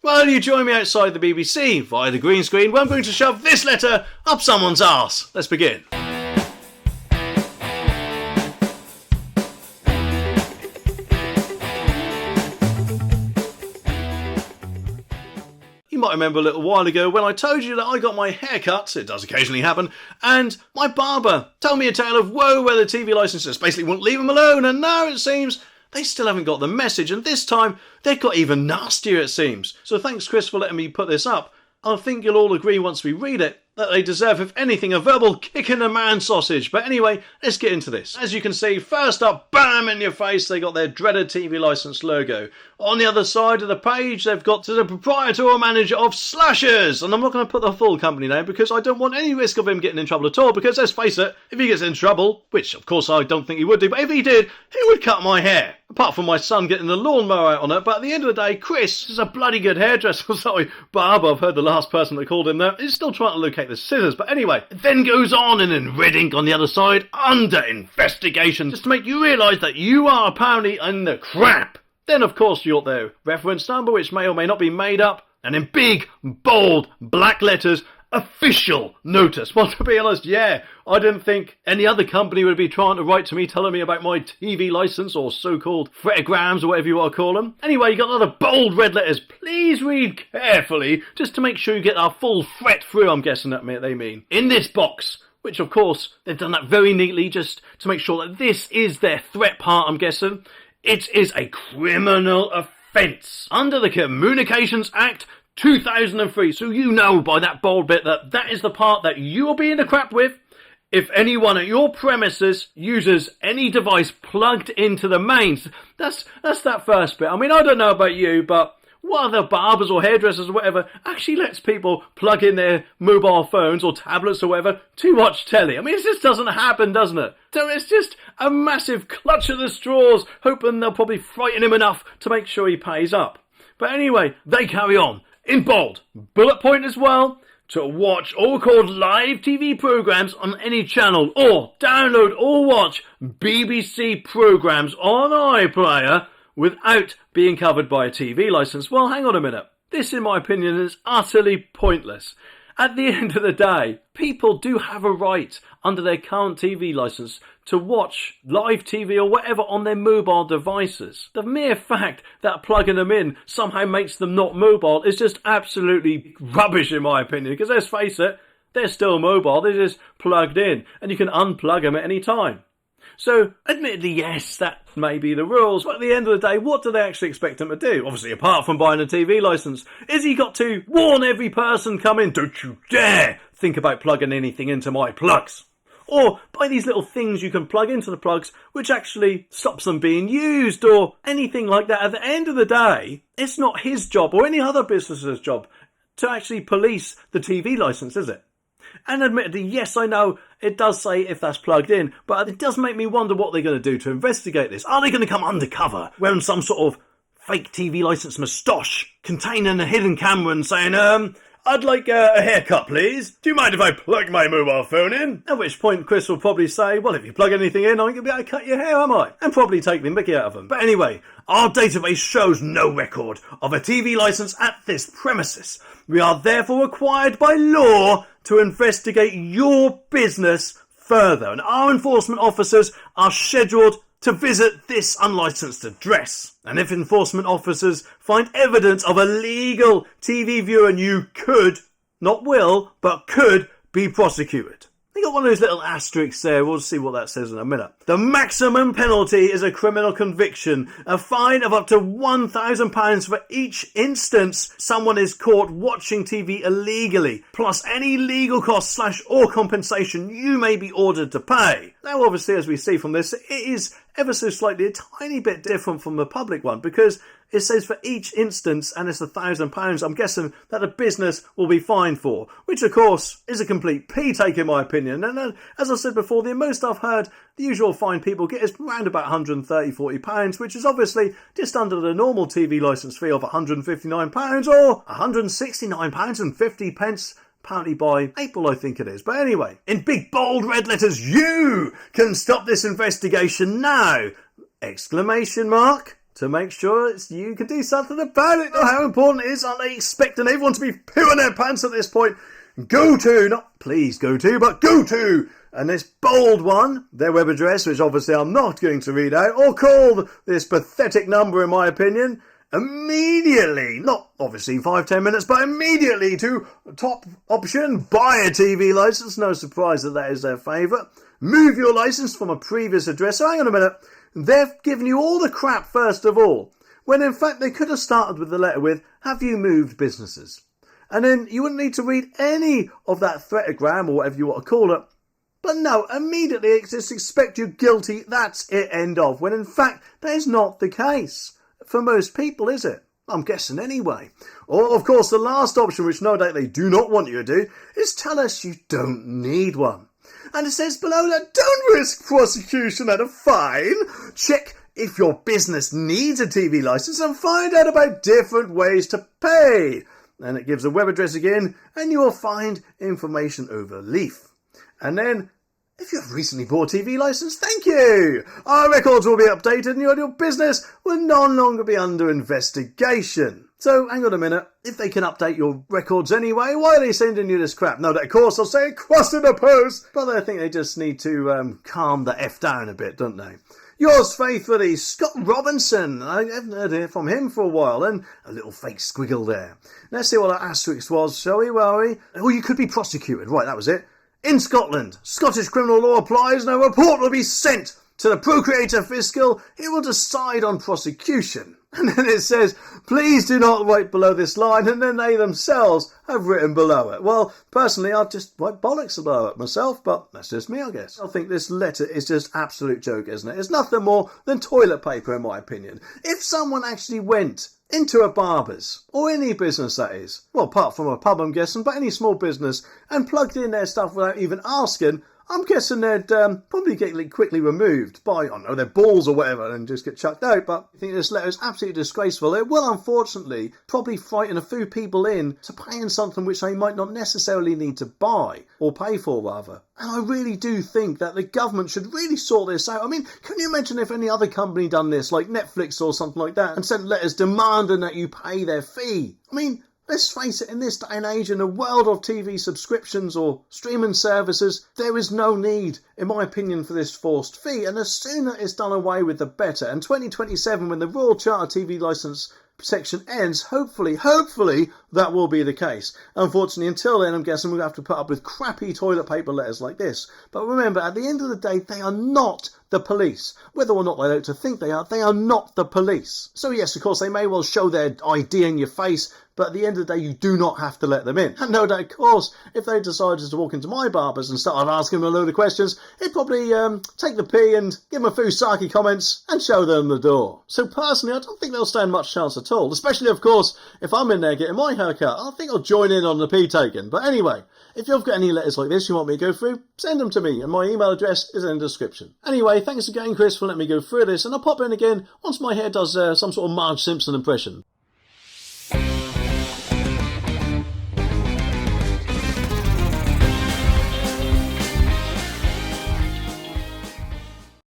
Well, you join me outside the BBC via the green screen where I'm going to shove this letter up someone's arse. Let's begin. You might remember a little while ago when I told you that I got my hair cut, it does occasionally happen, and my barber told me a tale of woe where the TV licenses basically wouldn't leave him alone, and now it seems they still haven't got the message, and this time they've got even nastier, it seems. So thanks, Chris, for letting me put this up. I think you'll all agree once we read it that they deserve, if anything, a verbal kick in the man sausage. But anyway, let's get into this. As you can see, first up, bam in your face, they got their dreaded TV licence logo. On the other side of the page, they've got to the proprietor or manager of Slashers. And I'm not going to put the full company name because I don't want any risk of him getting in trouble at all. Because let's face it, if he gets in trouble, which of course I don't think he would do, but if he did, he would cut my hair. Apart from my son getting the lawnmower out on it, but at the end of the day, Chris is a bloody good hairdresser. Sorry, barber, I've heard the last person that called him that. He's still trying to locate the scissors, but anyway, it then goes on and in red ink on the other side, under investigation, just to make you realise that you are apparently in the crap. Then of course you got their reference number, which may or may not be made up, and in big, bold, black letters, official notice. Well, to be honest, yeah, I didn't think any other company would be trying to write to me telling me about my TV licence or so-called fretograms or whatever you want to call them. Anyway, you got other bold red letters. Please read carefully just to make sure you get our full threat through, I'm guessing that they mean. In this box, which of course they've done that very neatly just to make sure that this is their threat part, I'm guessing. It is a criminal offence under the Communications Act 2003, so you know by that bold bit that that is the part that you will be in the crap with if anyone at your premises uses any device plugged into the mains. That's that first bit. I mean, I don't know about you, but what other barbers or hairdressers or whatever actually lets people plug in their mobile phones or tablets or whatever to watch telly? I mean, it just doesn't happen, doesn't it? So it's just a massive clutch at the straws, hoping they'll probably frighten him enough to make sure he pays up. But anyway, they carry on. In bold, bullet point as well, to watch or record live TV programmes on any channel, or download or watch BBC programmes on iPlayer without being covered by a TV licence. Well, hang on a minute. This, in my opinion, is utterly pointless. At the end of the day, people do have a right under their current TV licence to watch live TV or whatever on their mobile devices. The mere fact that plugging them in somehow makes them not mobile is just absolutely rubbish in my opinion, because let's face it, they're still mobile, they're just plugged in and you can unplug them at any time. So, admittedly, yes, that may be the rules, but at the end of the day, what do they actually expect them to do? Obviously, apart from buying a TV licence, is he got to warn every person coming, don't you dare think about plugging anything into my plugs? Or buy these little things you can plug into the plugs, which actually stops them being used, or anything like that. At the end of the day, it's not his job or any other business's job to actually police the TV licence, is it? And admittedly, yes, I know it does say if that's plugged in, but it does make me wonder what they're going to do to investigate this. Are they going to come undercover, wearing some sort of fake TV licence moustache, containing a hidden camera and saying, I'd like a haircut, please. Do you mind if I plug my mobile phone in? At which point Chris will probably say, well, if you plug anything in, I'm going to be able to cut your hair, am I? And probably take the mickey out of them. But anyway, our database shows no record of a TV licence at this premises. We are therefore required by law to investigate your business further. And our enforcement officers are scheduled to visit this unlicensed address. And if enforcement officers find evidence of illegal TV viewing, you could, not will, but could be prosecuted. They got one of those little asterisks there. We'll see what that says in a minute. The maximum penalty is a criminal conviction, a fine of up to £1,000 for each instance someone is caught watching TV illegally, plus any legal costs / or compensation you may be ordered to pay. Now, obviously, as we see from this, it is ever so slightly a tiny bit different from the public one, because it says for each instance, and it's £1,000, I'm guessing that a business will be fined for, which of course is a complete pea-take in my opinion. And as I said before, the most I've heard the usual fine people get is around about £130–40, which is obviously just under the normal TV licence fee of £159 or £169.50, apparently by April, I think it is. But anyway, in big bold red letters, you can stop this investigation now! ! to make sure you can do something about it. Know how important it is. Aren't they expecting everyone to be pooing their pants at this point? Go to, not please go to, but go to. And this bold one, their web address, which obviously I'm not going to read out, or call this pathetic number, in my opinion, immediately, not obviously 5-10 minutes, but immediately to top option, buy a TV license. No surprise that is their favourite. Move your license from a previous address. So hang on a minute, they've given you all the crap first of all, when in fact they could have started with the letter with, have you moved businesses? And then you wouldn't need to read any of that threatogram or whatever you want to call it. But no, immediately it just expect you guilty, that's it, end of. When in fact, that is not the case. For most people, is it? I'm guessing anyway. Or, of course, the last option, which no doubt they do not want you to do, is tell us you don't need one. And it says below that don't risk prosecution and a fine. Check if your business needs a TV license and find out about different ways to pay. And it gives a web address again, and you will find information over leaf. And then, if you have recently bought a TV license, thank you! Our records will be updated and your business will no longer be under investigation. So, hang on a minute, if they can update your records anyway, why are they sending you this crap? No, of course, they'll say cross in the post, but I think they just need to calm the F down a bit, don't they? Yours faithfully, Scott Robinson. I haven't heard from him for a while. And a little fake squiggle there. Let's see what that asterisk was, shall we? Oh, you could be prosecuted. Right, that was it. In Scotland, Scottish criminal law applies. No report will be sent to the Procurator Fiscal. He will decide on prosecution. And then it says, please do not write below this line. And then they themselves have written below it. Well, personally, I'd just write bollocks below it myself, but that's just me, I guess. I think this letter is just absolute joke, isn't it? It's nothing more than toilet paper, in my opinion. If someone actually went into a barber's, or any business that is, well, apart from a pub, I'm guessing, but any small business, and plugged in their stuff without even asking, I'm guessing they'd probably get quickly removed by, I don't know, their balls or whatever and just get chucked out. But I think this letter is absolutely disgraceful. It will, unfortunately, probably frighten a few people in to paying something which they might not necessarily need to buy, or pay for, rather. And I really do think that the government should really sort this out. I mean, can you imagine if any other company done this, like Netflix or something like that, and sent letters demanding that you pay their fee? I mean, let's face it, in this day and age, in the world of TV subscriptions or streaming services, there is no need, in my opinion, for this forced fee. And the sooner it's done away with, the better. And 2027, when the Royal Charter TV licence section ends, hopefully, that will be the case. Unfortunately, until then, I'm guessing we'll have to put up with crappy toilet paper letters like this. But remember, at the end of the day, they are not the police. Whether or not they like to think they are not the police. So yes, of course, they may well show their ID in your face, but at the end of the day, you do not have to let them in. And no doubt, of course, if they decided to walk into my barber's and started asking them a load of questions, he'd probably take the pee and give them a few sarky comments and show them the door. So personally, I don't think they'll stand much chance at all. Especially, of course, if I'm in there getting my haircut. I think I'll join in on the pee taking. But anyway, if you've got any letters like this you want me to go through, send them to me, and my email address is in the description. Anyway, thanks again, Chris, for letting me go through this, and I'll pop in again once my hair does some sort of Marge Simpson impression.